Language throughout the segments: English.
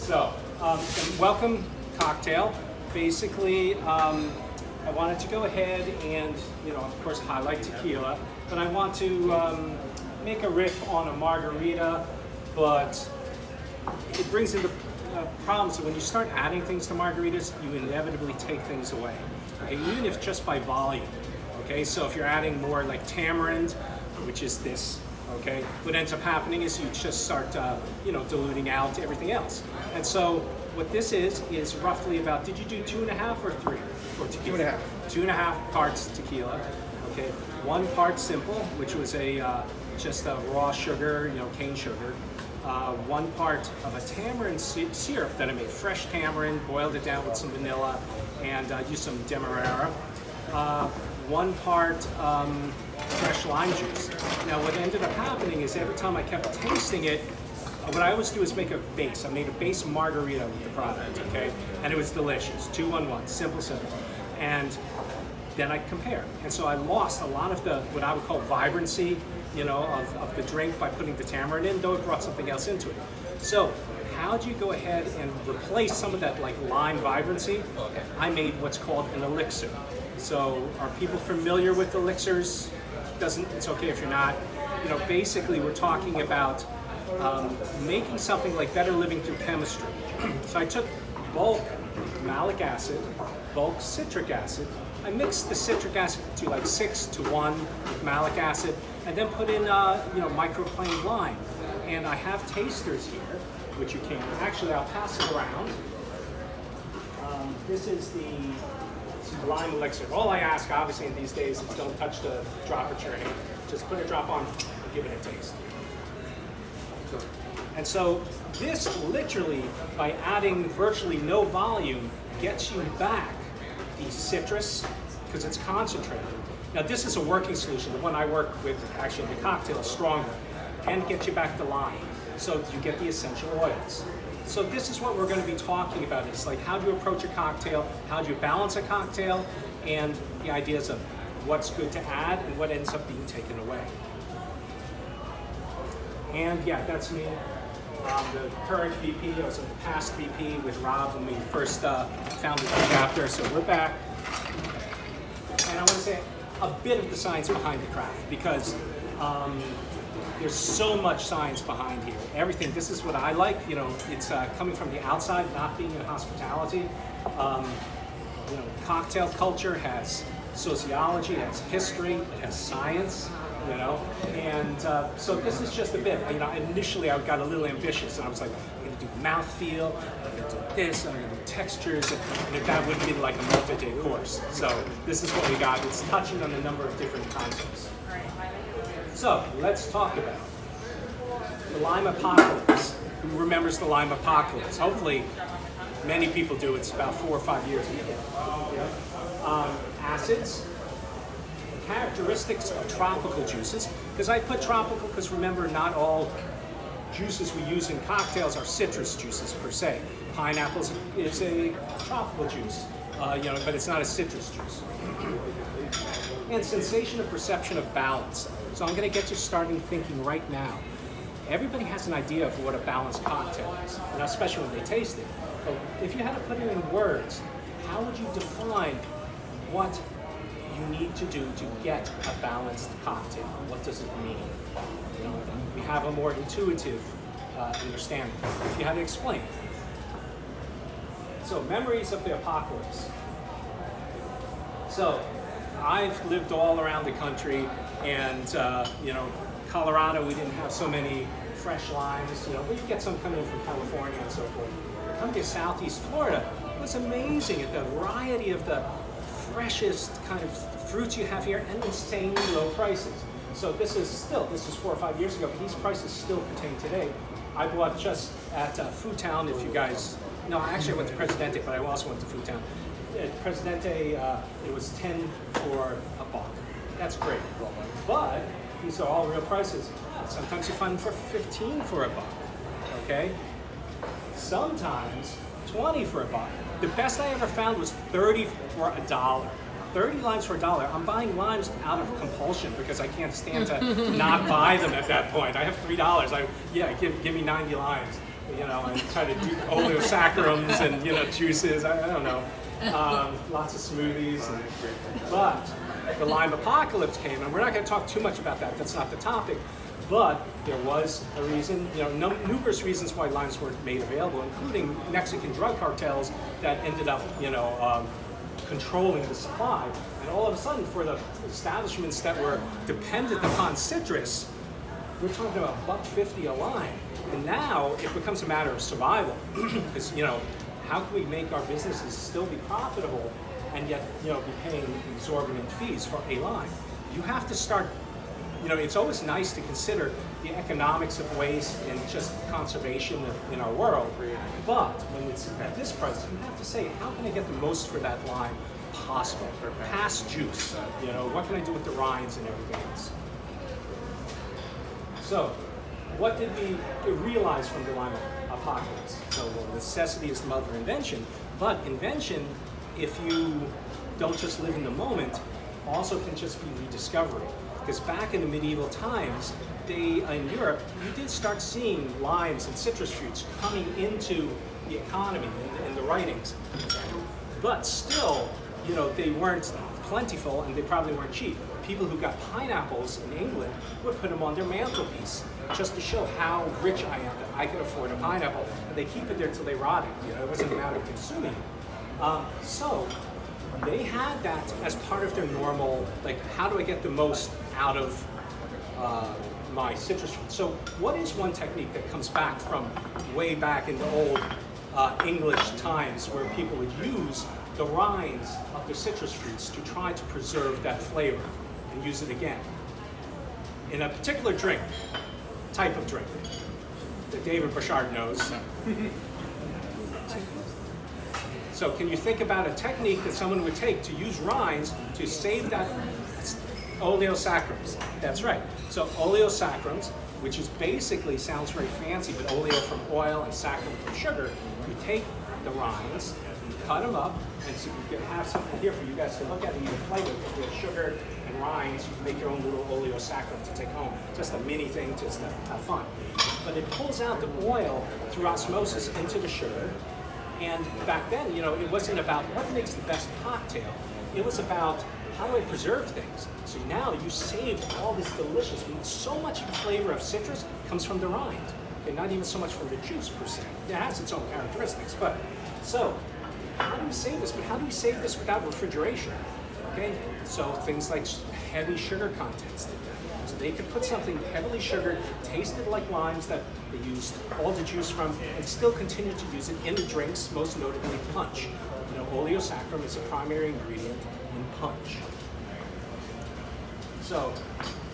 So, welcome cocktail. Basically, I wanted to go ahead and, of course, highlight tequila, but I want to make a riff on a margarita, but it brings in the problem. So when you start adding things to margaritas, you inevitably take things away, okay? Even if just by volume, okay? So if you're adding more like tamarind, which is this, okay? What ends up happening is you just start, diluting out everything else. And so what this is roughly about, did you do 2.5 or 3 for tequila? 2.5. 2.5 parts tequila, okay? 1 part simple, which was just a raw sugar, cane sugar. 1 part of a tamarind syrup that I made, fresh tamarind, boiled it down with some vanilla, and used some demerara. 1 part fresh lime juice. Now what ended up happening is every time I kept tasting it, what I always do is make a base. I made a base margarita with the product, okay? And it was delicious, 2-1-1, simple. And then I compare. And so I lost a lot of the, what I would call vibrancy, of the drink by putting the tamarind in, though it brought something else into it. So how do you go ahead and replace some of that like lime vibrancy? I made what's called an elixir. So are people familiar with elixirs? It's okay if you're not. Basically we're talking about making something like better living through chemistry. So I took bulk malic acid, bulk citric acid. I mixed the citric acid to like 6-1 with malic acid, and then put in microplaned lime. And I have tasters here, which you can. Actually, I'll pass it around. This is the lime elixir. All I ask, obviously, in these days is don't touch the dropper churning. Just put a drop on and give it a taste. And so this literally, by adding virtually no volume, gets you back the citrus, because it's concentrated. Now this is a working solution. The one I work with, actually the cocktail, is stronger, and gets you back the lime. So you get the essential oils. So this is what we're going to be talking about. It's like, how do you approach a cocktail? How do you balance a cocktail? And the ideas of what's good to add and what ends up being taken away. And yeah, that's me. The current VP, I was the past VP with Rob when we first founded the chapter, so we're back. And I want to say a bit of the science behind the craft, because there's so much science behind here. Everything, this is what I like, it's coming from the outside, not being in hospitality. Cocktail culture has sociology, it has history, it has science. And so this is just a bit. Initially I got a little ambitious, and I was like, I'm going to do mouthfeel, I'm going to do this, I'm going to do textures, and that would be like a multi-day course. So this is what we got. It's touching on a number of different concepts. So let's talk about the lime apocalypse. Who remembers the lime apocalypse? Hopefully many people do. It's about 4 or 5 years ago. Acids. Characteristics of tropical juices, because I put tropical because remember, not all juices we use in cocktails are citrus juices per se. Pineapple is a tropical juice, but it's not a citrus juice. And sensation of perception of balance. So I'm going to get you starting thinking right now. Everybody has an idea of what a balanced cocktail is, and especially when they taste it. But if you had to put it in words, how would you define what you need to do to get a balanced cocktail? What does it mean? We have a more intuitive understanding. If you had to explain. So, memories of the apocalypse. So, I've lived all around the country, and Colorado, we didn't have so many fresh limes. We get some coming in from California and so forth. Come to Southeast Florida, it was amazing at the variety of the freshest kind of fruits you have here, and insanely low prices. So this is 4 or 5 years ago, but these prices still pertain today. I bought just at Food Town, if you guys, actually I went to Presidente, but I also went to Food Town. At Presidente, it was 10 for a buck. That's great. But these are all real prices. Sometimes you find them for 15 for a buck, okay? Sometimes 20 for a buck. The best I ever found was 30 for $1. 30 limes for $1. I'm buying limes out of compulsion because I can't stand to not buy them at that point. I have $3. Give me 90 limes. you know, and try to do oleosaccharides and, you know, juices. I don't know, lots of smoothies. But the lime apocalypse came, and we're not going to talk too much about that. That's not the topic. But there was a reason, you know, numerous reasons why limes weren't made available, including Mexican drug cartels that ended up, you know, controlling the supply. And all of a sudden, for the establishments that were dependent upon citrus, we're talking about $1.50 a lime. And now it becomes a matter of survival. Because, you know, how can we make our businesses still be profitable and yet, you know, be paying exorbitant fees for a lime? You have to start, you know, it's always nice to consider the economics of waste and just conservation in our world. But when it's at this price, you have to say, how can I get the most for that lime possible? Past juice, you know, what can I do with the rinds and everything else? So, what did we realize from the lime apocalypse? So, well, necessity is the mother of invention, but invention, if you don't just live in the moment, also can just be rediscovery. Because back in the medieval times, in Europe, you did start seeing limes and citrus fruits coming into the economy in the writings. But still, you know, they weren't plentiful and they probably weren't cheap. People who got pineapples in England would put them on their mantelpiece just to show how rich I am, that I can afford a pineapple. And they keep it there till they rotted. You know, it wasn't a matter of consuming it. So they had that as part of their normal, like, how do I get the most out of my citrus fruit? So what is one technique that comes back from way back in the old English times where people would use the rinds of their citrus fruits to try to preserve that flavor and use it again in a particular drink, type of drink that David Burchard knows? So can you think about a technique that someone would take to use rinds to save that oleosaccharides? That's right. So oleosaccharides, which is basically, sounds very fancy, but oleo from oil and saccharin from sugar. You take the rinds, you cut them up, and so you can have something here for you guys to look at and you can play with. If you have sugar and rinds, you can make your own little oleosaccharide to take home. Just a mini thing just to have fun. But it pulls out the oil through osmosis into the sugar. And back then, you know, it wasn't about what makes the best cocktail. It was about how do I preserve things. So now you save all this delicious, so much flavor of citrus comes from the rind. Okay, not even so much from the juice per se. It has its own characteristics, but so how do we save this? But how do we save this without refrigeration? Okay, so things like heavy sugar contents did that. So they could put something heavily sugared, tasted like limes that they used all the juice from, and still continue to use it in the drinks, most notably punch. You know, oleosaccharin is a primary ingredient in punch. So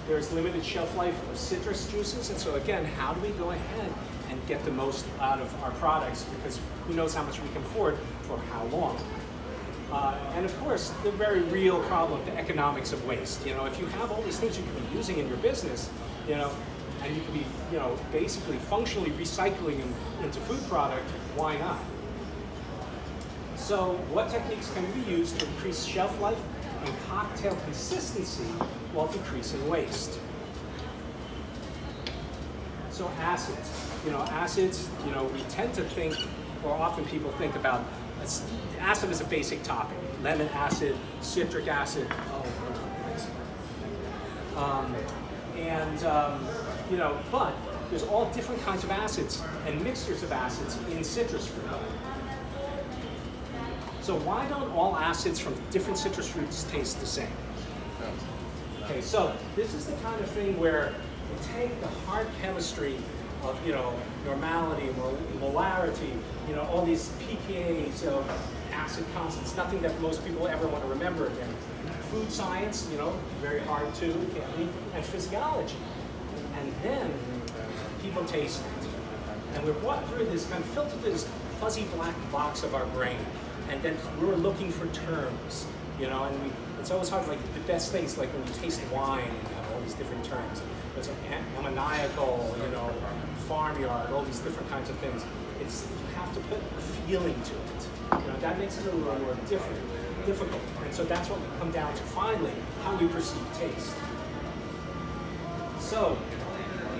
there's limited shelf life of citrus juices, and so again, how do we go ahead and get the most out of our products? Because who knows how much we can afford for how long? And of course, the very real problem, the economics of waste. You know, if you have all these things you can be using in your business, you know, and you can be, you know, basically functionally recycling them into food product, why not? So what techniques can we use to increase shelf life and cocktail consistency while decreasing waste? So acids. You know, we tend to think, or often people think about, acid is a basic topic. Lemon acid, citric acid, you know, but there's all different kinds of acids and mixtures of acids in citrus fruit. So why don't all acids from different citrus fruits taste the same? Okay, so this is the kind of thing where you take the hard chemistry of, you know, normality, molarity, you know, all these ppAs of acid constants, nothing that most people ever want to remember again. Food science, you know, very hard too, can't be, and physiology. And then people taste it. And we're walking through this, kind of filtered through this fuzzy black box of our brain. And then we're looking for terms, you know, and it's always hard, like the best things, like when you taste wine and you have all these different terms. There's like ammoniacal, you know, farmyard, all these different kinds of things. You have to put a feeling to it. You know, that makes it a little more difficult. And so that's what we come down to finally, how we perceive taste. So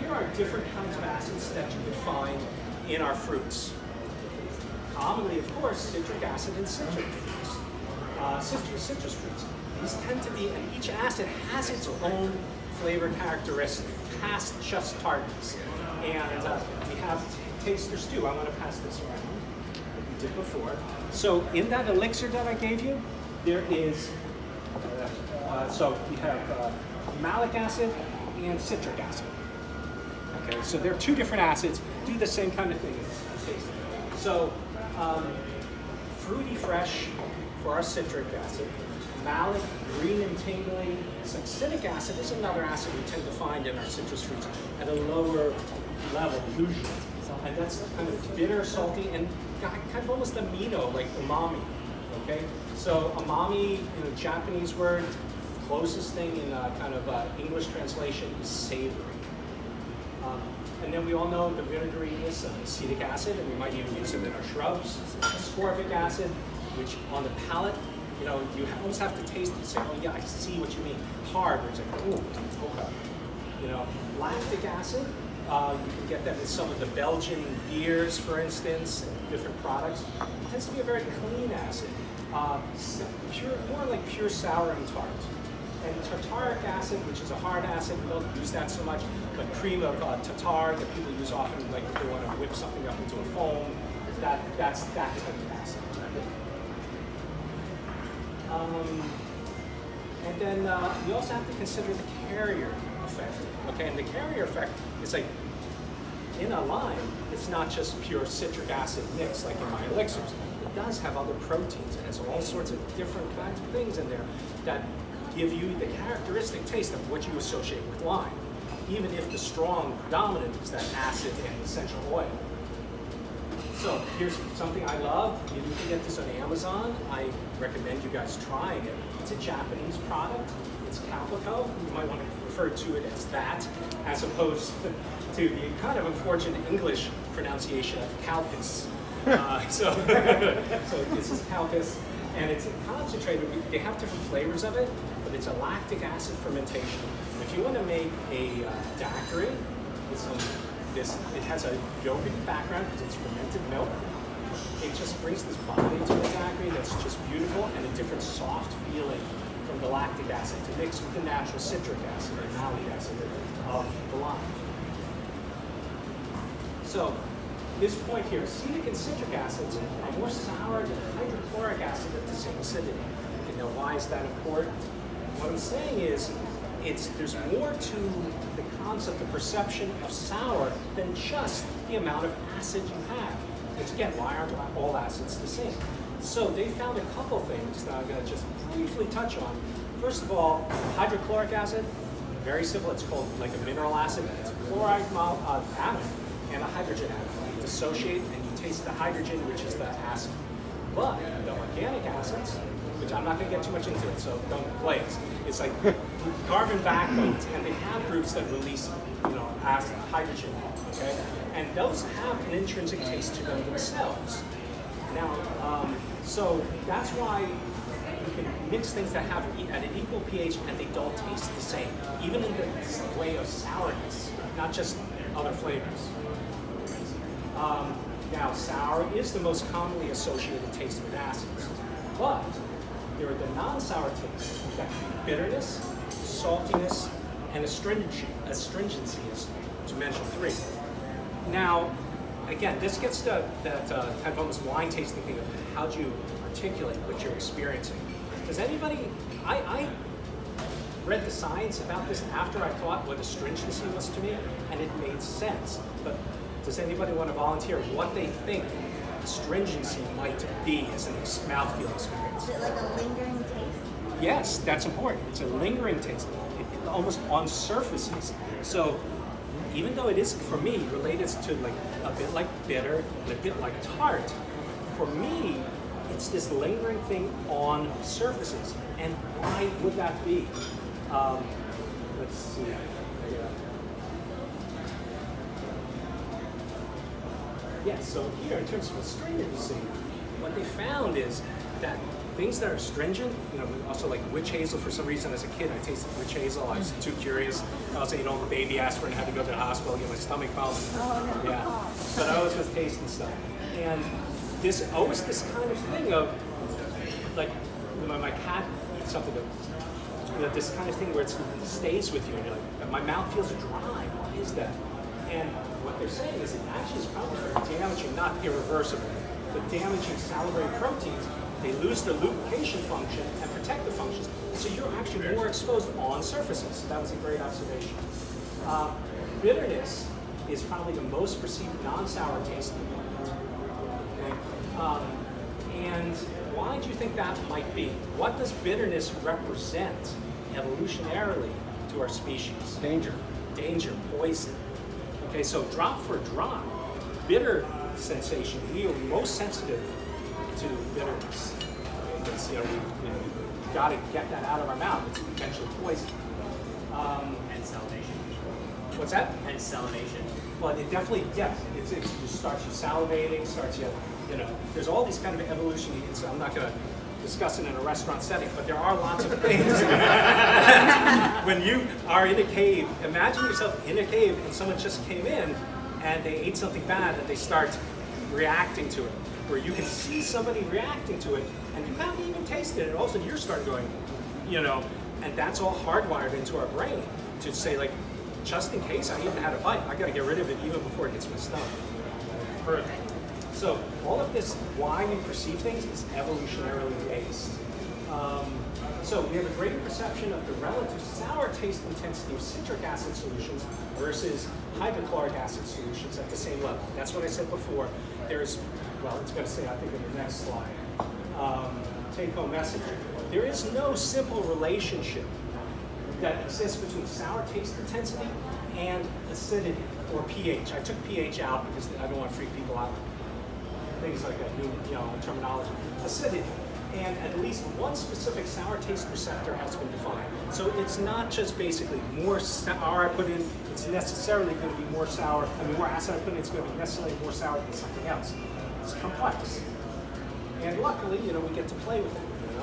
here are different kinds of acids that you can find in our fruits. Commonly, of course, citric acid and citric fruits, citrus fruits. These tend to be, and each acid has its own flavor characteristic, past just tartness. And we have tasters too. I'm going to pass this around, like we did before. So in that elixir that I gave you, there is, so we have malic acid and citric acid. Okay, so they're two different acids, do the same kind of thing as tasting. So fruity fresh for our citric acid, malic, green and tingly. Succinic acid is another acid we tend to find in our citrus fruits at a lower level usually. And that's kind of bitter, salty, and kind of almost amino, like umami. Okay, so umami, Japanese word, closest thing in kind of English translation is savory. And then we all know the vinegary-ness of acetic acid, and we might even use it in our shrubs. Ascorbic acid, which on the palate, you almost have to taste it and say, oh yeah, I see what you mean. Hard, where it's like, ooh, okay. Lactic acid, you can get that in some of the Belgian beers, for instance, and different products. It tends to be a very clean acid, more like pure sour and tart. And tartaric acid, which is a hard acid, we don't use that so much, but cream of tartar that people use often, like if they want to whip something up into a foam, that's that type of acid. And then we also have to consider the carrier effect. Okay, and the carrier effect is like, in a lime, it's not just pure citric acid mix like in my elixirs. It does have other proteins. It has all sorts of different kinds of things in there that give you the characteristic taste of what you associate with lime, even if the strong predominant is that acid and essential oil. So here's something I love. You can get this on Amazon. I recommend you guys trying it. It's a Japanese product. It's calico. You might want to refer to it as that, as opposed to the kind of unfortunate English pronunciation of calpis. So this is calpis, and it's concentrated. They have different flavors of it, but it's a lactic acid fermentation. If you want to make a daiquiri, it has a yogurt background because it's fermented milk. It just brings this body to the daiquiri that's just beautiful, and a different soft feeling from the lactic acid to mix with the natural citric acid or malic acid of the lime. So this point here, acetic and citric acids are more sour than hydrochloric acid at the same acidity. Okay, now why is that important? What I'm saying is, there's more to the concept, the perception of sour than just the amount of acid you have. It's again, why aren't all acids the same? So they found a couple things that I'm going to just briefly touch on. First of all, hydrochloric acid, very simple. It's called like a mineral acid. It's a chloride atom and a hydrogen atom. You dissociate and you taste the hydrogen, which is the acid. But the organic acids, which I'm not going to get too much into it, so don't blaze. It's like carbon backbones, and they have groups that release, acid, hydrogen. Okay, and those have an intrinsic taste to them themselves. Now, so that's why you can mix things that have at an equal pH and they don't taste the same, even in the way of sourness, not just other flavors. Now, sour is the most commonly associated taste with acids, but there are the non-sour tastes that can be bitterness, saltiness, and astringency, as to mention 3. Now, again, this gets to that kind of almost wine tasting thing of how do you articulate what you're experiencing. Does anybody, I read the science about this after I thought what astringency was to me, and it made sense. But does anybody want to volunteer what they think astringency might be as an mouthfeel experience? Is it like a lingering taste? Yes, that's important. It's a lingering taste, almost on surfaces. So even though it is, for me, related to like a bit like bitter, and a bit like tart, for me, it's this lingering thing on surfaces. And why would that be? Let's see. Yes, so here, in terms of astringency, what they found is that things that are astringent, also like witch hazel. For some reason, as a kid, I tasted witch hazel. I was too curious. I was eating all the baby aspirin, had to go to the hospital, get my stomach pumped. Oh, no. Yeah, but I always was tasting stuff. And this always this kind of thing of like when my cat eats something, this kind of thing where it stays with you, and you're like, my mouth feels dry. Why is that? And what they're saying is it actually is probably for damaging, not irreversible, but damaging salivary proteins. They lose their lubrication function and protective functions, so you're actually more exposed on surfaces. That was a great observation. Bitterness is probably the most perceived non-sour taste component. Okay? And why do you think that might be? What does bitterness represent evolutionarily to our species? Danger. Danger, poison. Okay, so drop for drop, bitter sensation, we are most sensitive to bitterness. Okay, because we got to get that out of our mouth. It's potentially poison. And salivation. What's that? And salivation. Well, it definitely, yes. It starts you salivating, there's all these kind of evolution. So I'm not going to discuss it in a restaurant setting, but there are lots of things. When you are in a cave, imagine yourself in a cave and someone just came in and they ate something bad and they start reacting to it. Where you can see somebody reacting to it and you haven't even tasted it, and all of a sudden you're starting going, and that's all hardwired into our brain to say, like, just in case I even had a bite, I got to get rid of it even before it hits my stomach. So all of this, why we perceive things, is evolutionarily based. So we have a greater perception of the relative sour taste intensity of citric acid solutions versus hydrochloric acid solutions at the same level. That's what I said before. It's going to say, I think, in the next slide. Take-home message. There is no simple relationship that exists between sour taste intensity and acidity, or pH. I took pH out because I don't want to freak people out. Things like that, new terminology. Acidity. And at least one specific sour taste receptor has been defined. So it's not just basically more sour I put in, it's necessarily going to be more sour. More acid I put in, it's going to be necessarily more sour than something else. It's complex. And luckily, we get to play with it.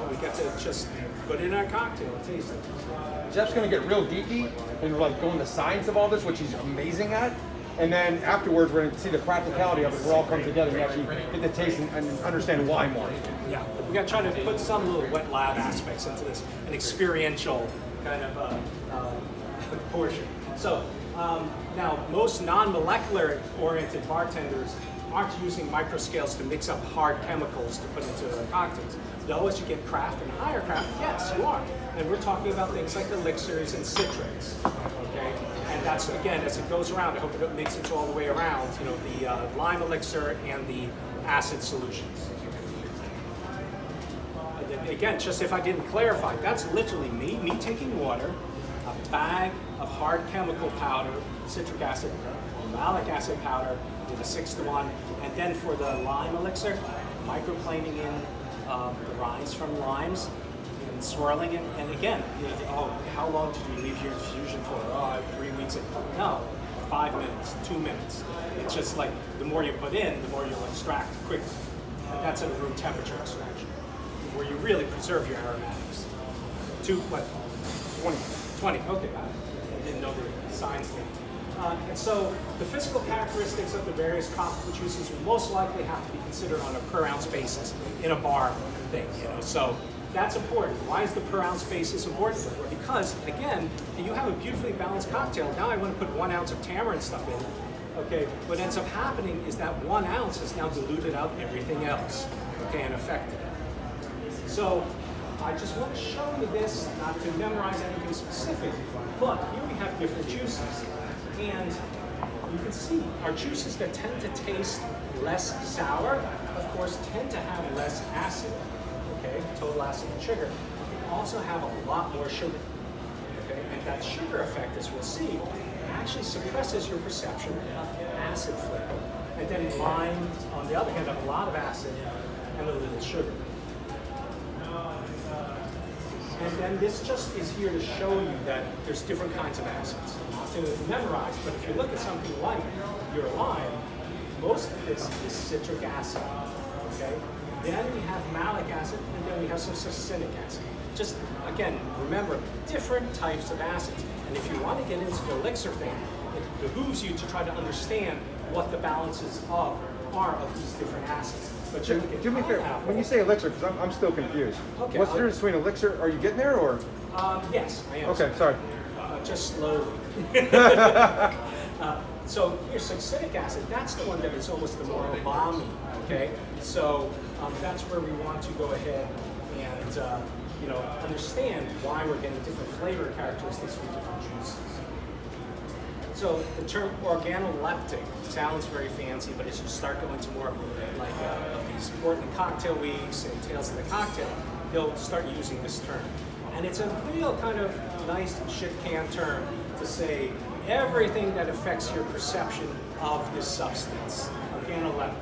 We get to just put it in our cocktail and taste it. Jeff's going to get real geeky and like go into science of all this, which he's amazing at. And then afterwards, we're going to see the practicality of it, where it all comes together and actually get the taste and understand why more. Yeah, we're going to try to put some little wet lab aspects into this, an experiential kind of portion. So now, most non-molecular oriented bartenders aren't using microscales to mix up hard chemicals to put into their cocktails. Though as you get craft and higher craft, yes, you are. And we're talking about things like elixirs and citrix, okay? And that's, again, as it goes around, I hope it makes it all the way around, the lime elixir and the acid solutions. Again, just if I didn't clarify, that's literally me taking water, a bag of hard chemical powder, citric acid, malic acid powder, with a 6-to-1, and then for the lime elixir, microplaning in the rinds from limes and swirling it. And again, how long did you leave your infusion for? 3 weeks. No, 5 minutes, 2 minutes. It's just like the more you put in, the more you'll extract quickly. And that's at room temperature extraction, where you really preserve your aromatics. 20, okay. I didn't know the science thing. And so the physical characteristics of the various tropical juices will most likely have to be considered on a per ounce basis in a bar thing, So that's important. Why is the per ounce basis important? Because, again, you have a beautifully balanced cocktail. Now I want to put 1 ounce of tamarind stuff in. Okay, what ends up happening is that 1 ounce has now diluted out everything else, okay, and affected it. So I just want to show you this, not to memorize anything specific, but here we have different juices. And you can see our juices that tend to taste less sour, of course, tend to have less acid, okay, total acid and sugar. They also have a lot more sugar, okay, and that sugar effect, as we'll see, actually suppresses your perception of acid flavor. And then lime, on the other hand, have a lot of acid and a little sugar. And then this just is here to show you that there's different kinds of acids. Not to memorize, but if you look at something like your lime, most of this is citric acid, okay? Then we have malic acid, and then we have some succinic acid. Just, again, remember, different types of acids. And if you want to get into the elixir thing, it behooves you to try to understand what the balances are of these different acids. But you can Do me a favor, when you say elixir, because I'm still confused. Okay, What's the difference between elixir? Are you getting there, or? Yes, I am. Okay, sorry. Just slowly. So here's succinic acid. That's the one that is almost the more umami. Okay, so that's where we want to go ahead and understand why we're getting different flavor characteristics from different juices. So the term organoleptic sounds very fancy, but as you start going to more like of these Portland cocktail weeks and Tales of the Cocktail, they'll start using this term. And it's a real kind of nice shit can term to say everything that affects your perception of this substance, organoleptic.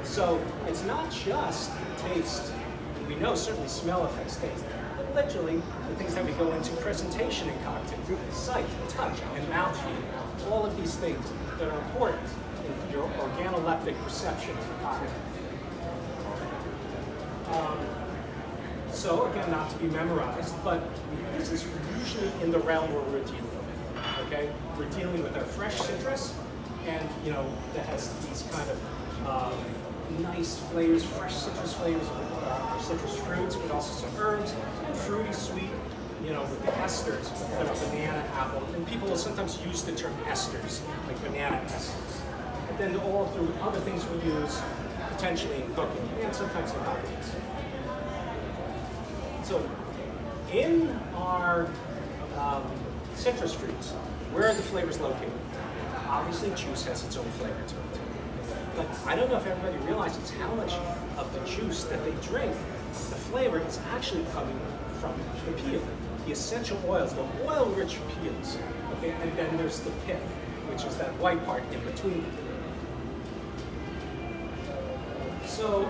So it's not just taste, and we know certainly smell affects taste, but literally the things that we go into presentation in cocktails, sight, touch, and mouthfeel, all of these things that are important in your organoleptic perception of cocktail. So again, not to be memorized, but this is usually in the realm where we're dealing with. Okay, we're dealing with our fresh citrus, and that has these kind of nice flavors, fresh citrus flavors, citrus fruits, but also some herbs and fruity sweet. With the esters of banana, apple, and people will sometimes use the term esters, like banana esters. And then all through other things we use potentially in cooking and sometimes in cocktails. So in our citrus fruits, where are the flavors located? Obviously juice has its own flavor to it. But I don't know if everybody realizes how much of the juice that they drink, the flavor is actually coming from the peel, the essential oils, the oil-rich peels. Okay, and then there's the pith, which is that white part in between them. So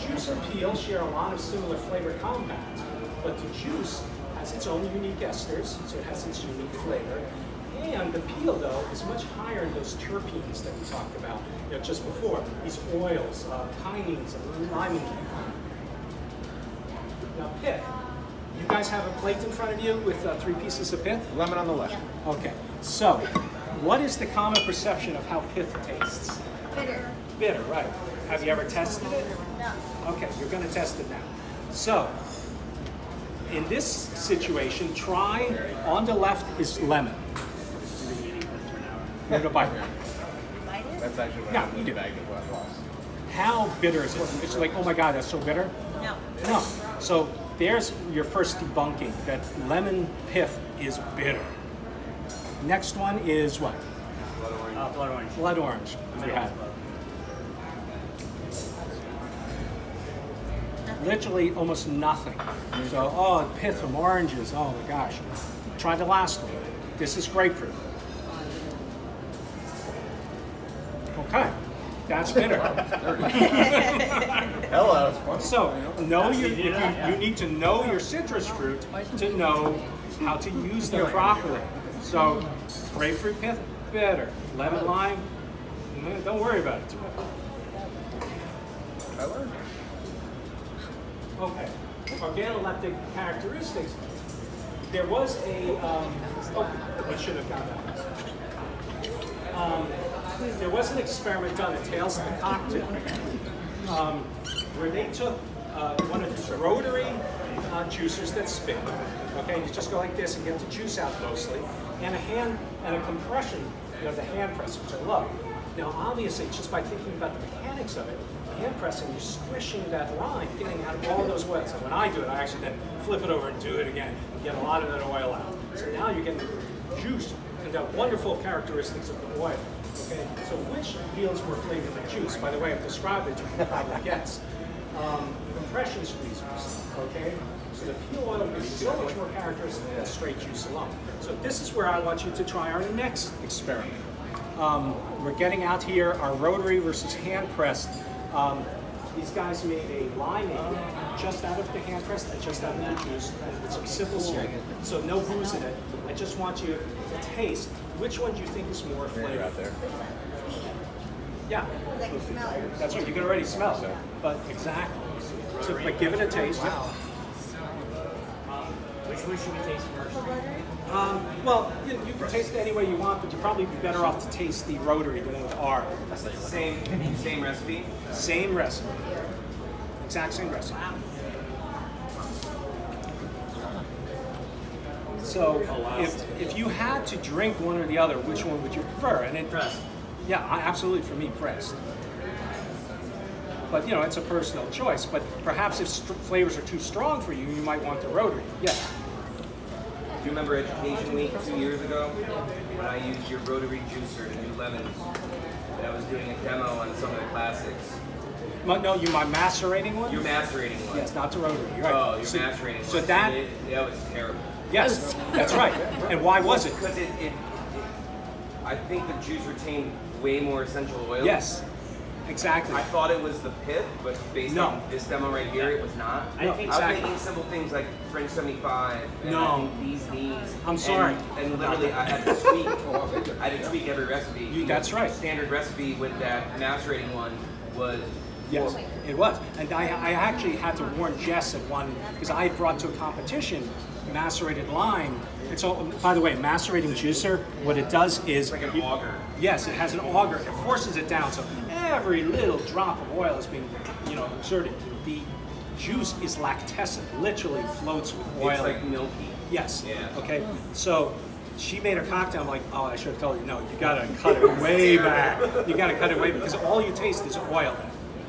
juice and peel share a lot of similar flavor compounds, but the juice has its own unique esters, so it has its unique flavor. And the peel, though, is much higher in those terpenes that we talked about just before. These oils, kinines, and limonene. Now, pith. You guys have a plate in front of you with 3 pieces of pith? Lemon on the left. Okay. So, what is the common perception of how pith tastes? Bitter. Bitter, right. Have you ever tested it? No. Okay, you're going to test it now. So, in this situation, try, on the left is lemon. Give it a bite. Bite it? That's actually what Yeah, you do. bag of what lost. How bitter is it? It's like, oh my God, that's so bitter? No. No. So there's your first debunking, that lemon pith is bitter. Next one is what? Blood orange. Blood orange. We had. Literally almost nothing. So, pith from oranges, oh my gosh. Try the last one. This is grapefruit. Okay, that's bitter. Hell, that was fun. So, you need to know your citrus fruit to know how to use them properly. So, grapefruit pith, bitter. Lemon lime, don't worry about it too much. I learned. Okay, organoleptic characteristics. There was a, I should have gotten that. There was an experiment done at Tales of the Cocktail where they took one of these rotary juicers that spin. Okay, you just go like this and get the juice out mostly, and a compression, the hand press, which I love. Now, obviously, just by thinking about the mechanics of it, hand pressing, you're squishing that rind, getting out all of those oils. So when I do it, I actually then flip it over and do it again, and get a lot of that oil out. So now you're getting juice and the wonderful characteristics of the oil. Okay, so which yields more flavor than juice? By the way, I've described it, you can probably guess. Compression squeezers, okay? So the peel oil gives so much more characteristic than straight juice alone. So this is where I want you to try our next experiment. We're getting out here our rotary versus hand pressed. These guys made a limeade just out of the hand pressed and just out of the juice with some simple syrup. So no booze in it. I just want you to taste which one do you think is more flavor. Out there. Yeah. I can smell it. That's right. You can already smell it. But exactly. So, but give it a taste. Which one should we taste first? Well, you can taste it any way you want, but you'd probably be better off to taste the rotary, the one with R. Same recipe. Same recipe. Exact same recipe. So, if you had to drink one or the other, which one would you prefer? And it, Pressed. Yeah, absolutely. For me, pressed. But it's a personal choice. But perhaps if flavors are too strong for you, you might want the rotary. Yes. Do you remember Education Week 2 years ago when I used your rotary juicer to do lemons? And I was doing a demo on some of the classics. No, my macerating one. You're macerating one. Yes, not the rotary. You're right. Oh, you're macerating one. So that was terrible. Yes, that's right. And why was it? Because I think the juice retained way more essential oils. Yes, exactly. I thought it was the pith, but based on this demo right here, it was not. No, I was exactly. making simple things like French 75 and No. I think these. I'm sorry. And literally, I had to tweak every recipe. That's right. Standard recipe with that macerating one was. Yes, horrible. it was. And I actually had to warn Jess at one, because I had brought to a competition macerated lime. It's all, by the way, macerating juicer, what it does is... It's like an auger. Yes, it has an auger. It forces it down, so every little drop of oil is being, exerted. The juice is lactescent, literally floats with oil. It's like milky. Yes. Yeah. Okay. So she made a cocktail. I'm like, oh, I should have told you. No, you gotta cut it way back. You gotta cut it way back because all you taste is oil.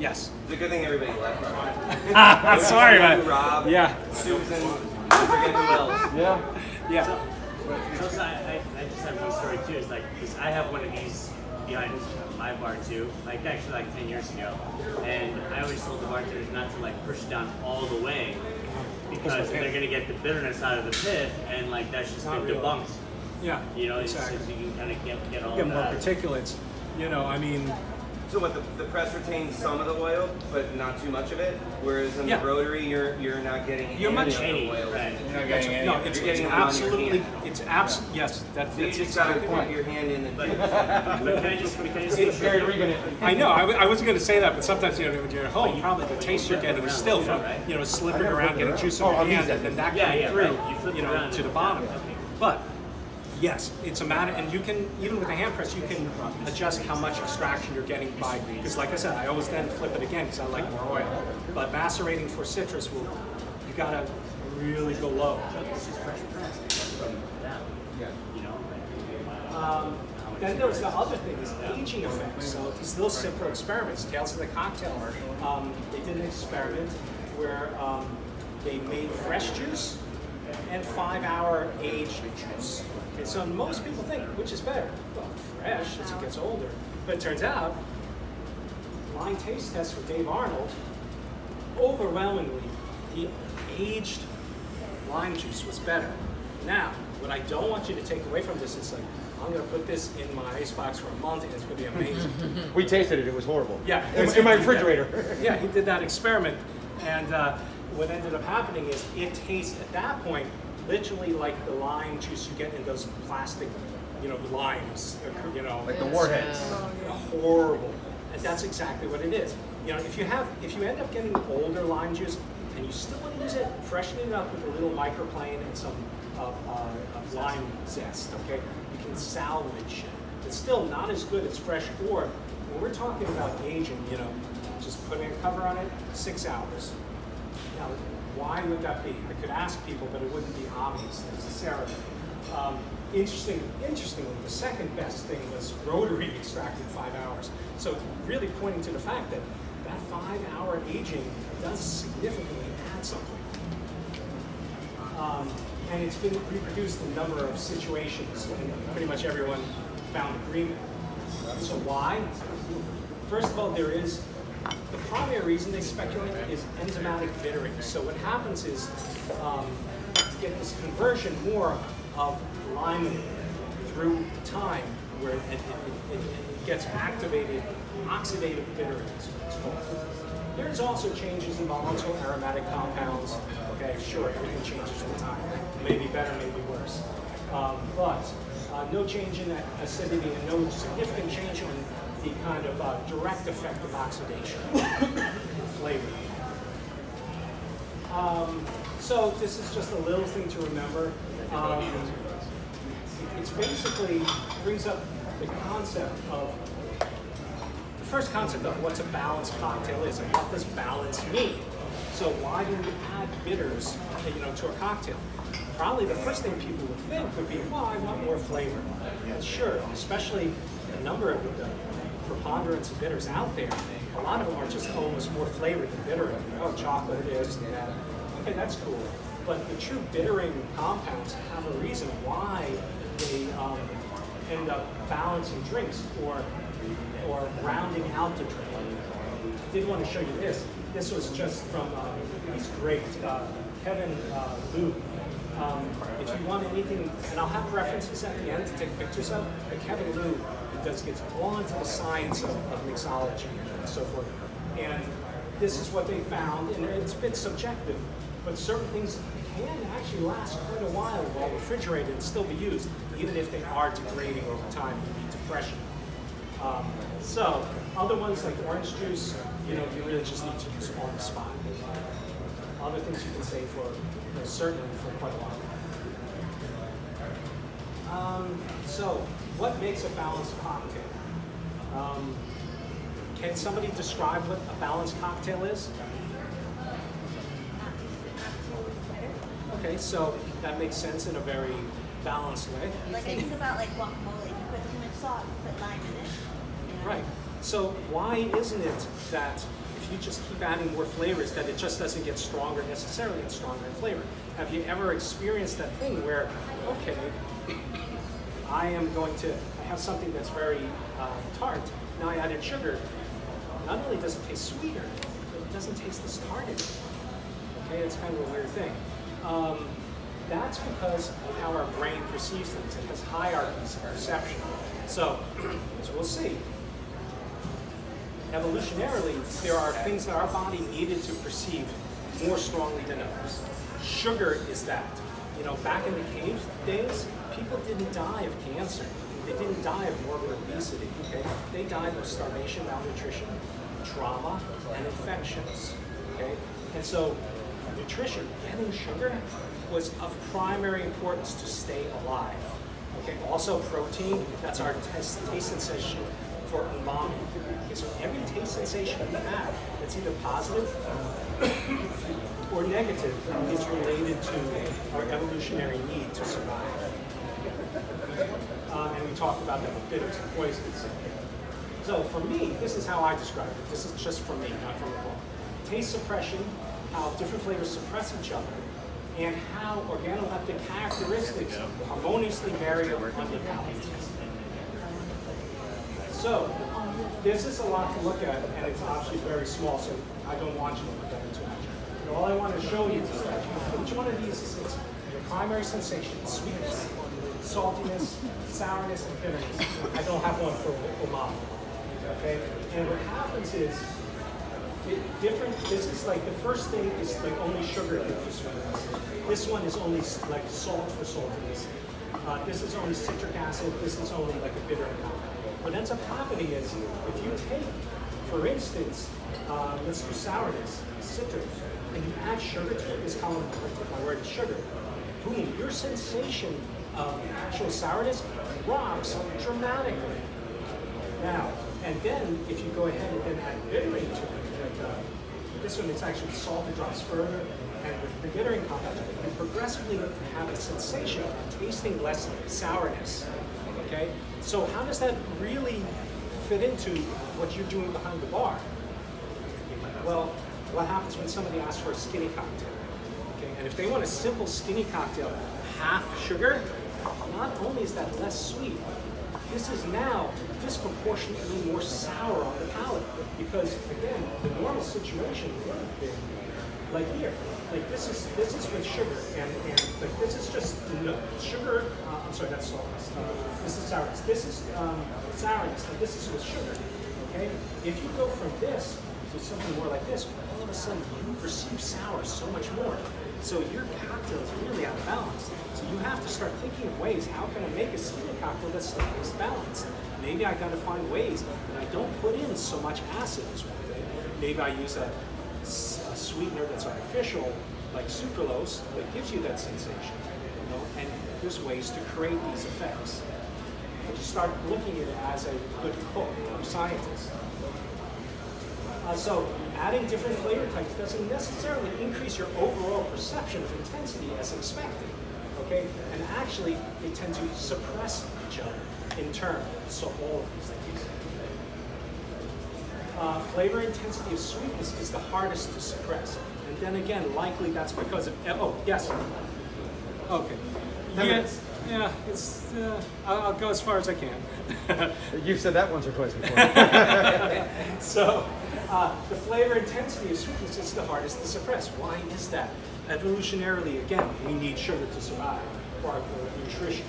Yes. It's a good thing everybody left. Sorry, man. Rob, Yeah. Susan, I forget who else. Yeah. So I just have one story too. It's like, because I have one of these behind my bar too, actually 10 years ago. And I always told the bartenders not to push it down all the way because they're going to get the bitterness out of the pith, and that's just been debunked. Yeah. Exactly. So you can kind of get all Get of more that. particulates. So what, the press retains some of the oil, but not too much of it? Whereas in the rotary, you're not getting any much- of the oil. Right. You're not getting any. No, You're it's getting it on your absolutely, hand. yes, that's So you just gotta exactly put right. your hand in and But can I just Very Regan. I know, I wasn't going to say that, but sometimes, when you're at home, probably the taste you're getting is still from, slipping around, getting juice in your hand, and then that coming through, right. You flip it around to the and- bottom. okay. But, yes, it's a matter, and you can, even with a hand press, you can adjust how much extraction you're getting by, because like I said, I always then flip it again because I like more oil. But macerating for citrus you gotta really go low. It's just fresh press from them. Then there was the other thing, is aging effects. So these little simple experiments, Tales of the Cocktail, they did an experiment where they made fresh juice and 5-hour aged juice. Okay, so most people think, which is better? Well, fresh as it gets older. But it turns out, blind taste test for Dave Arnold, overwhelmingly, the aged lime juice was better. Now, what I don't want you to take away from this is I'm going to put this in my icebox for a month and it's going to be amazing. We tasted it. It was horrible. Yeah. In my refrigerator. Yeah, he did that experiment. And what ended up happening is it tastes, at that point, literally like the lime juice you get in those plastic, limes, Like the warheads. horrible. And that's exactly what it is. If you end up getting older lime juice and you still want to use it, freshen it up with a little microplane and some of lime zest, okay? You can salvage it. It's still not as good as fresh, or when we're talking about aging, just putting a cover on it, 6 hours. Now, why would that be? I could ask people, but it wouldn't be obvious necessarily. Interestingly, the second best thing was rotary extracted 5 hours. So really pointing to the fact that 5-hour aging does significantly add something. And it's been reproduced in a number of situations, and pretty much everyone found agreement. So why? First of all, the primary reason they speculate is enzymatic bittering. So what happens is to get this conversion more of limonene through time, where it gets activated, oxidative bittering is what it's called. There's also changes in volatile aromatic compounds. Okay, sure, everything changes with time. Maybe better, maybe worse. But no change in that acidity and no significant change in the kind of direct effect of oxidation flavor. So this is just a little thing to remember. It's basically brings up the concept of the first concept of what's a balanced cocktail is, and what does balance mean. So why do we add bitters, to a cocktail? Probably the first thing people would think would be, well, I want more flavor. And sure, especially a number of the preponderance of bitters out there, a lot of them are just almost more flavored than bitter. Oh, chocolate is and that. Okay, that's cool. But the true bittering compounds have a reason why they end up balancing drinks or rounding out the drink. I did want to show you this. This was just from, he's great, Kevin Liu. If you want anything, and I'll have references at the end to take pictures of, but Kevin Liu gets all into the science of mixology and so forth. And this is what they found, and it's a bit subjective, but certain things can actually last quite a while refrigerated and still be used, even if they are degrading over time and need to freshen. So other ones like orange juice, you really just need to use on the spot. Other things you can say for, certainly for quite a while. So what makes a balanced cocktail? Can somebody describe what a balanced cocktail is? Okay, so that makes sense in a very balanced way. Like I think about like guacamole. If you put too much salt, you put lime in it. Right. So why isn't it that if you just keep adding more flavors that it just doesn't get stronger necessarily and stronger in flavor? Have you ever experienced that thing where, okay, I have something that's very tart. Now I added sugar. Not only does it taste sweeter, but it doesn't taste as tart anymore. Okay, it's kind of a weird thing. That's because of how our brain perceives things. It has hierarchies of perception. So, as we'll see, evolutionarily, there are things that our body needed to perceive more strongly than others. Sugar is that. Back in the cave days, people didn't die of cancer. They didn't die of morbid obesity. Okay, they died of starvation, malnutrition, trauma, and infections. Okay, and so nutrition, getting sugar, was of primary importance to stay alive. Okay, also protein, that's our taste sensation for umami. Okay, so every taste sensation we have that's either positive or negative is related to our evolutionary need to survive. And we talked about that with bitters and poisons. So for me, this is how I describe it. This is just from me, not from the book. Taste suppression, how different flavors suppress each other, and how organoleptic characteristics harmoniously vary on the palate. So, this is a lot to look at, and it's obviously very small, so I don't want you to look at it too much. But all I want to show you is that each one of these is your primary sensation: sweetness, saltiness, sourness, and bitterness. I don't have one for umami. Okay? And what happens is, this is like the first thing is like only sugar here for sweetness. This one is only like salt for saltiness. This is only citric acid. This is only like a bitter compound. What ends up happening is if you take, for instance, let's do sourness, citric, and you add sugar to it. This column, my word is sugar. Boom! Your sensation of actual sourness drops dramatically. Now, and then if you go ahead and then add bittering to it. This one, it's actually salt that drops further, and with the bittering compound, you progressively have a sensation of tasting less sourness. Okay, so how does that really fit into what you're doing behind the bar? Well, what happens when somebody asks for a skinny cocktail? Okay, and if they want a simple skinny cocktail, half sugar, not only is that less sweet, this is now disproportionately more sour on the palate because, again, the normal situation would have been like here. Like this is with sugar, and like this is just sugar. I'm sorry, that's salt. This is sourness. This is sourness, and this is with sugar. Okay. If you go from this to something more like this, all of a sudden you perceive sour so much more. So your cocktail is really out of balance. So you have to start thinking of ways, how can I make a skinny cocktail that stays balanced? Maybe I got to find ways that I don't put in so much acid as one day. Maybe I use a sweetener that's artificial, like sucralose that gives you that sensation. You know, and there's ways to create these effects. But you start looking at it as a good cook or scientist. So adding different flavor types doesn't necessarily increase your overall perception of intensity as expected, okay? And actually, they tend to suppress each other in turn, so all of these things. Flavor intensity of sweetness is the hardest to suppress. And then again, likely that's because of, oh, yes? Okay. Yes. Yeah, it's, I'll go as far as I can. You've said that once or twice before. So, the flavor intensity of sweetness is the hardest to suppress. Why is that? Evolutionarily, again, we need sugar to survive for our nutrition.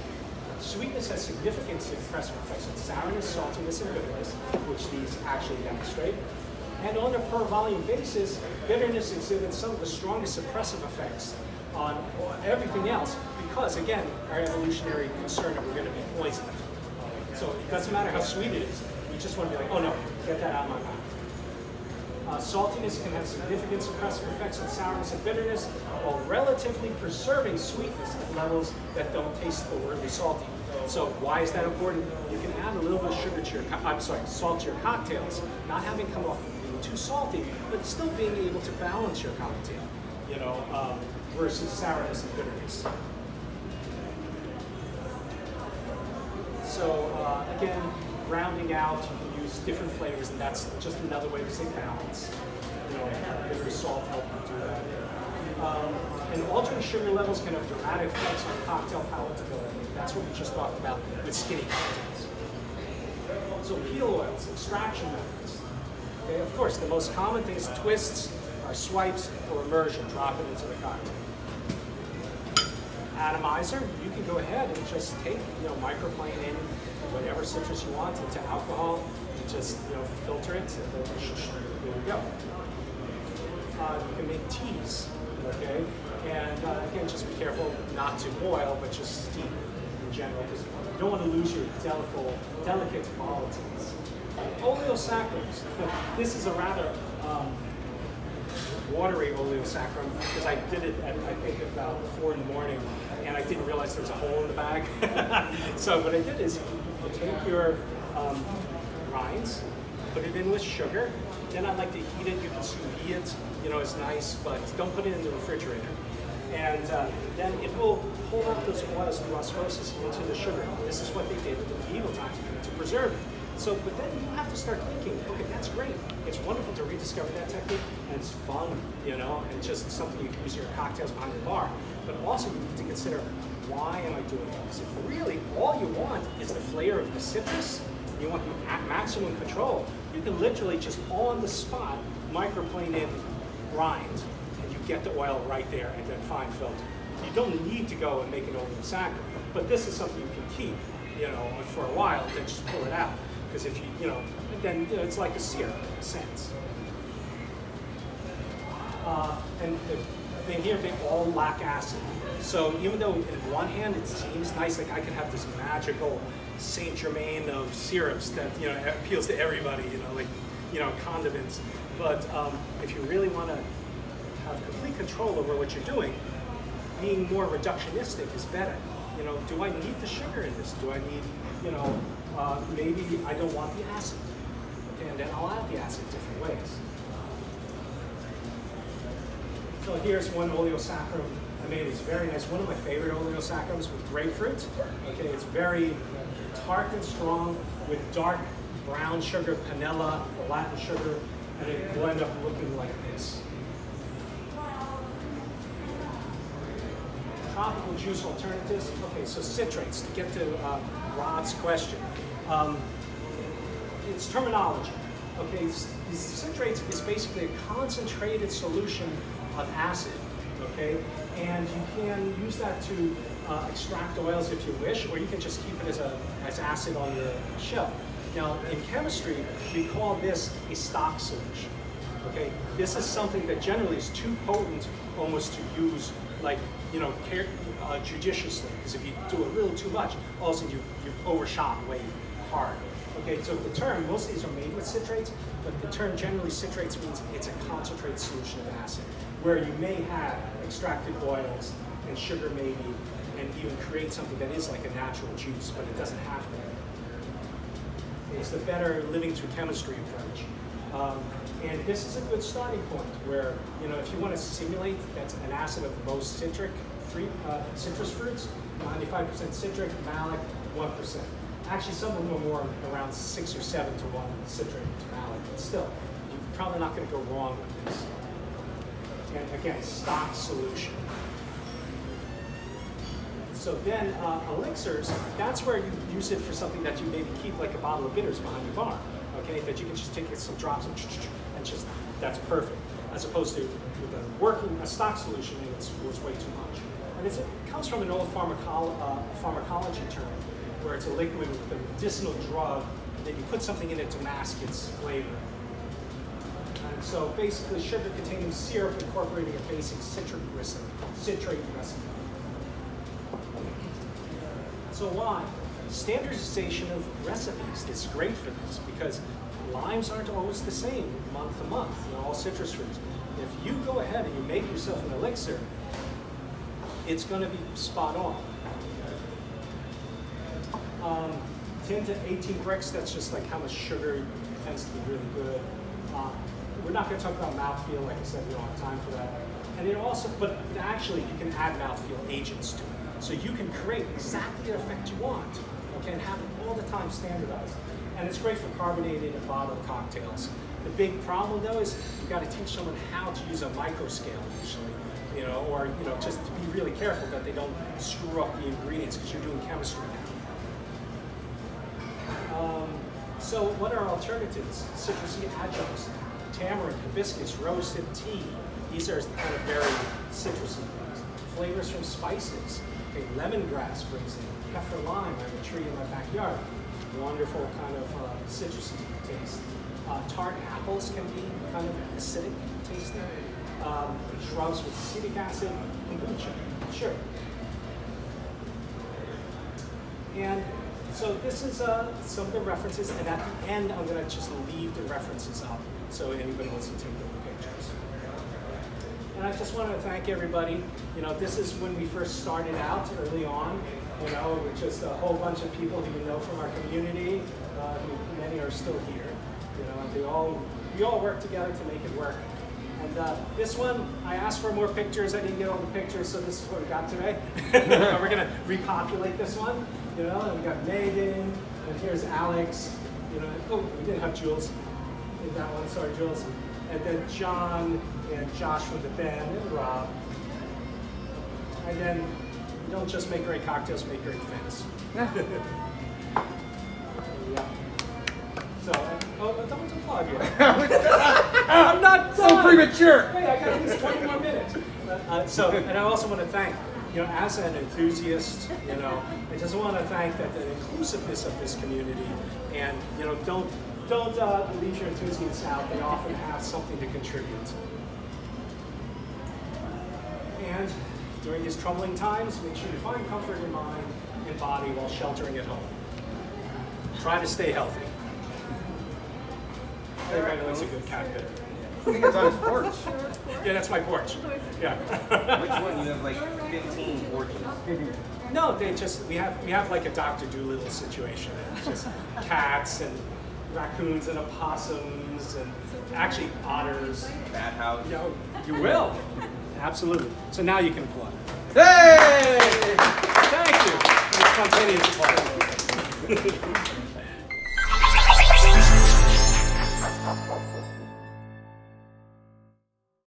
Sweetness has significant suppressive effects on sourness, saltiness, and bitterness, which these actually demonstrate. And on a per volume basis, bitterness exhibits some of the strongest suppressive effects on everything else because, again, our evolutionary concern that we're going to be poisoned. So it doesn't matter how sweet it is. We just want to be like, oh no, get that out of my mouth. Saltiness can have significant suppressive effects on sourness and bitterness, while relatively preserving sweetness at levels that don't taste overtly salty. So why is that important? You can add a little bit of sugar to your, salt to your cocktails, not having come off being too salty, but still being able to balance your cocktail, you know, versus sourness and bitterness. So again, rounding out, you can use different flavors, and that's just another way to say balance. You know, bitter salt help you do that. And altering sugar levels can have dramatic effects on cocktail palatability. That's what we just talked about with skinny cocktails. So peel oils, extraction methods. Okay, of course, the most common things, twists, are swipes or immersion, drop it into the cocktail. Atomizer, you can go ahead and just take, microplane in whatever citrus you want into alcohol, and just, filter it, and then there we go. You can make teas, okay? And again, just be careful not to boil, but just steam in general, because you don't want to lose your delicate molecules. Oleosaccharides. This is a rather watery oleosaccharum, because I did it at, I think, about 4 in the morning, and I didn't realize there was a hole in the bag. So what I did is you take your rinds, put it in with sugar, then I like to heat it. You can sous vide it, it's nice, but don't put it in the refrigerator. And then it will pull out those oils through osmosis into the sugar. This is what they did in the medieval times to preserve it. So, but then you have to start thinking, okay, that's great. It's wonderful to rediscover that technique, and it's fun, and just something you can use in your cocktails behind the bar. But also you need to consider, why am I doing this? If really all you want is the flavor of the citrus, you want maximum control, you can literally just on the spot microplane in rind, and you get the oil right there and then fine filter. You don't need to go and make an oleosaccharum, but this is something you can keep, for a while, and then just pull it out. Because if you, then it's like a syrup in a sense. And the thing here, they all lack acid. So even though in one hand it seems nice, like I can have this magical Saint Germain of syrups that appeals to everybody, condiments. But if you really want to have complete control over what you're doing, being more reductionistic is better. Do I need the sugar in this? Do I need, maybe I don't want the acid. Okay, and then I'll add the acid different ways. So here's one oleosaccharum I made. It's very nice. One of my favorite oleosaccharums with grapefruit. Okay, it's very tart and strong with dark brown sugar, panela, or Latin sugar, and it will end up looking like this. Tropical juice alternatives. Okay, so citrates, to get to Rod's question. It's terminology. Okay, citrates is basically a concentrated solution of acid. Okay, and you can use that to extract oils if you wish, or you can just keep it as acid on your shelf. Now, in chemistry, we call this a stock solution. Okay, this is something that generally is too potent almost to use, judiciously, because if you do a little too much, all of a sudden you've overshot way hard. Okay, so the term, most of these are made with citrates, but the term generally citrates means it's a concentrated solution of acid. where you may have extracted oils and sugar maybe, and even create something that is like a natural juice, but it doesn't have to. It's the better living through chemistry approach. And this is a good starting point where, if you want to simulate that's an acid of most citrus fruits, 95% citric, malic, 1%. Actually, some of them are more around 6 or 7 to 1 citric to malic, but still, you're probably not going to go wrong with this. And again, stock solution. So then elixirs, that's where you use it for something that you maybe keep like a bottle of bitters behind your bar, okay? That you can just take some drops and just, that's perfect. As opposed to with a stock solution, it was way too much. And it comes from an old pharmacology term, where it's a liquid with a medicinal drug, and then you put something in it to mask its flavor. And so basically sugar containing syrup incorporating a basic citrate recipe. So why? Standardization of recipes is great for this because limes aren't always the same month to month, all citrus fruits. If you go ahead and you make yourself an elixir, it's going to be spot on. 10 to 18 bricks, that's just like how much sugar tends to be really good. We're not going to talk about mouthfeel, like I said, we don't have time for that. And it also, but actually you can add mouthfeel agents to it. So you can create exactly the effect you want, okay, and have it all the time standardized. And it's great for carbonated and bottled cocktails. The big problem though is you've got to teach someone how to use a microscale usually, or just to be really careful that they don't screw up the ingredients because you're doing chemistry now. So what are alternatives? Citrusy adjuncts, tamarind, hibiscus, roasted tea. These are kind of very citrusy things. Flavors from spices. Okay, lemongrass brings in pepper lime. I have a tree in my backyard. Wonderful kind of citrusy taste. Tart apples can be kind of acidic tasting. Shrubs with acetic acid, kombucha. Sure. And so this is some of the references, and at the end I'm going to just leave the references up so anybody wants to take the pictures. And I just want to thank everybody. This is when we first started out early on, with just a whole bunch of people who you know from our community, who many are still here, and we all work together to make it work. And this one, I asked for more pictures. I didn't get all the pictures, so this is what we got today. We're going to repopulate this one, and we got Megan, and here's Alex, oh, we didn't have Jules in that one, sorry Jules. And then John and Josh from the band, and Rob. And then you don't just make great cocktails, make great events. Yeah. So, don't applaud yet. I'm not done. So premature. Hey, I got at least 20 more minutes. And I also want to thank, as an enthusiast, I just want to thank that the inclusiveness of this community, and don't leave your enthusiasts out. They often have something to contribute. And during these troubling times, make sure you find comfort in mind and body while sheltering at home. Try to stay healthy. Everybody likes a good cat bed. I think it's on his porch. Yeah, that's my porch. Yeah. Which one? You have like 15 porches. No, we have like a Dr. Dolittle situation. It's just cats and raccoons and opossums and actually otters. Bat house. You will. Absolutely. So now you can applaud. Hey! Thank you. It's spontaneous applause.